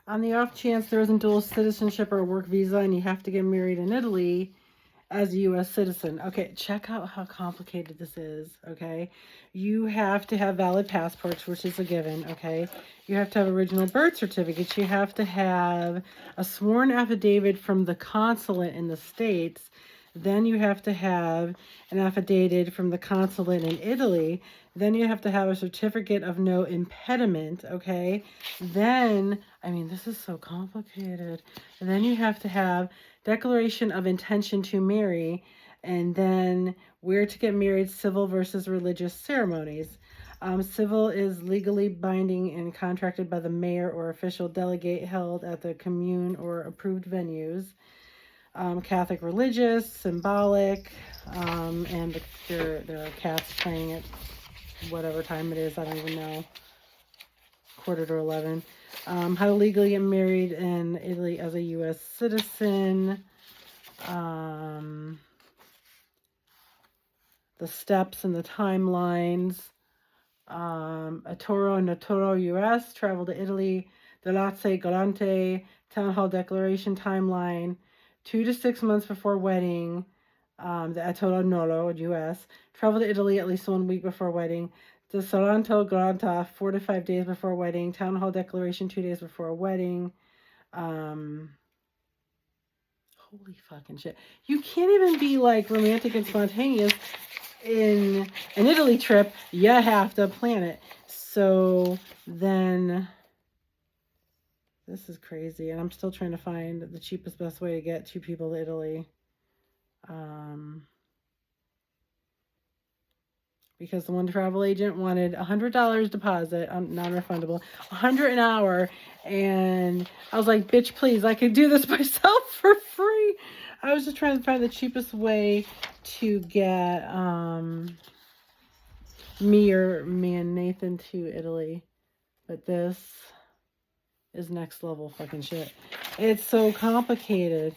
On the off chance there isn't dual citizenship or work visa and you have to get married in Italy as a U.S. citizen. Okay, check out how complicated this is, okay? You have to have valid passports, which is a given, okay? You have to have original birth certificates. You have to have a sworn affidavit from the consulate in the States. Then you have to have an affidavit from the consulate in Italy. Then you have to have a certificate of no impediment, okay? Then, I mean, this is so complicated. And then you have to have declaration of intention to marry, and then where to get married, civil versus religious ceremonies. Civil is legally binding and contracted by the mayor or official delegate held at the commune or approved venues. Catholic religious, symbolic, and there are cats playing at whatever time it is, I don't even know, 11:15. How to legally get married in Italy as a U.S. citizen. The steps and the timelines. Attoro Natoro U.S. Travel to Italy. Delazze Galante. Town Hall Declaration timeline. 2 to 6 months before wedding. The Attoro Nolo U.S. Travel to Italy at least 1 week before wedding. The Salanto Granta, 4 to 5 days before wedding. Town Hall Declaration 2 days before wedding. Holy fucking shit. You can't even be like romantic and spontaneous in an Italy trip. You have to plan it. So then this is crazy. And I'm still trying to find the cheapest, best way to get 2 people to Italy. Because the one travel agent wanted $100 deposit, non-refundable, $100 an hour, and I was like, bitch, please, I could do this myself for free. I was just trying to find the cheapest way to get me and Nathan to Italy, but this is next level fucking shit. It's so complicated.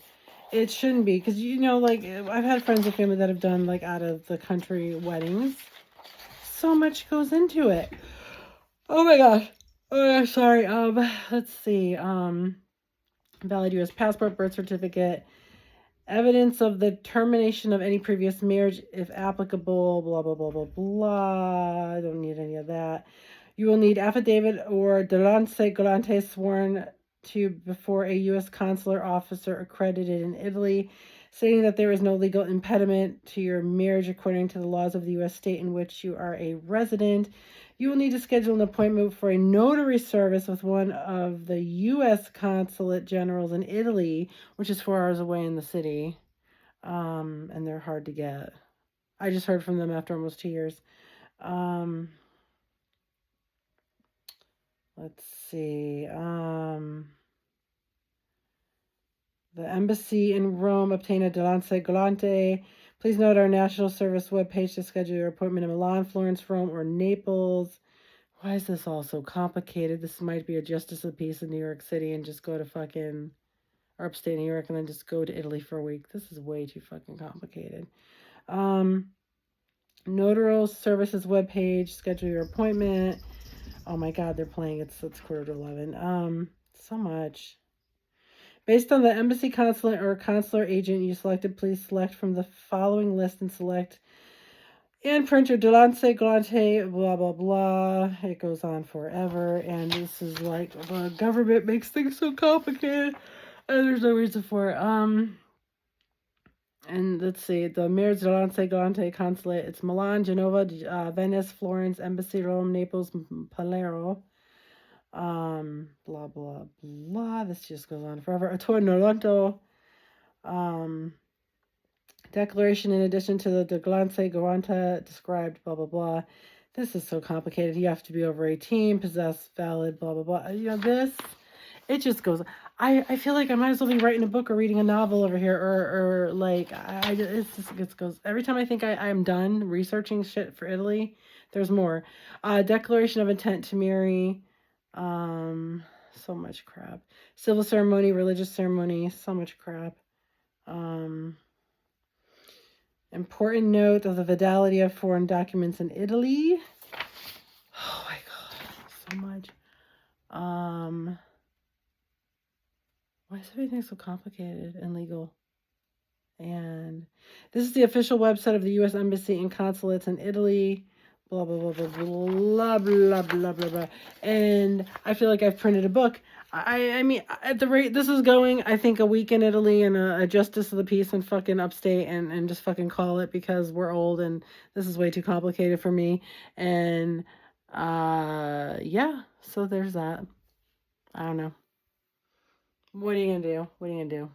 It shouldn't be, because, you know, like, I've had friends and family that have done, like, out of the country weddings. So much goes into it. Oh my gosh. Oh, sorry. Let's see. Valid U.S. passport, birth certificate, evidence of the termination of any previous marriage, if applicable, blah, blah, blah, blah, blah. I don't need any of that. You will need affidavit or delance galante sworn to before a U.S. consular officer accredited in Italy, stating that there is no legal impediment to your marriage according to the laws of the U.S. state in which you are a resident. You will need to schedule an appointment for a notary service with one of the U.S. consulate generals in Italy, which is 4 hours away in the city, and they're hard to get. I just heard from them after almost 2 years. Let's see. The embassy in Rome obtain a delance galante. Please note our national service webpage to schedule your appointment in Milan, Florence, Rome, or Naples. Why is this all so complicated? This might be a justice of peace in New York City and just go to fucking, or upstate New York and then just go to Italy for a week. This is way too fucking complicated. Notarial services webpage, schedule your appointment. Oh my God, they're playing. It's 10:45. So much. Based on the embassy consulate or consular agent you selected, please select from the following list and select and print your delance galante, blah, blah, blah. It goes on forever. And this is like, the government makes things so complicated. And there's no reason for it. And let's see, the Marriage delance galante consulate. It's Milan, Genova, Venice, Florence, Embassy, Rome, Naples, Palermo. Blah, blah, blah. This just goes on forever. Attoro Noronto. Declaration in addition to the delance galante described, blah, blah, blah. This is so complicated. You have to be over 18, possess valid, blah, blah, blah. You know, this, it just goes. I feel like I might as well be writing a book or reading a novel over here, or like, it just goes. Every time I think I'm done researching shit for Italy, there's more. Declaration of intent to marry. So much crap. Civil ceremony, religious ceremony, so much crap. Important note of the validity of foreign documents in Italy. Oh my God, so much. Why is everything so complicated and legal? And this is the official website of the U.S. Embassy and consulates in Italy. Blah, blah, blah, blah, blah, blah, blah, blah, blah. And I feel like I've printed a book. I mean, at the rate this is going, I think a week in Italy and a justice of the peace in fucking upstate and just fucking call it, because we're old and this is way too complicated for me. And yeah, so there's that. I don't know. What are you gonna do? What are you gonna do?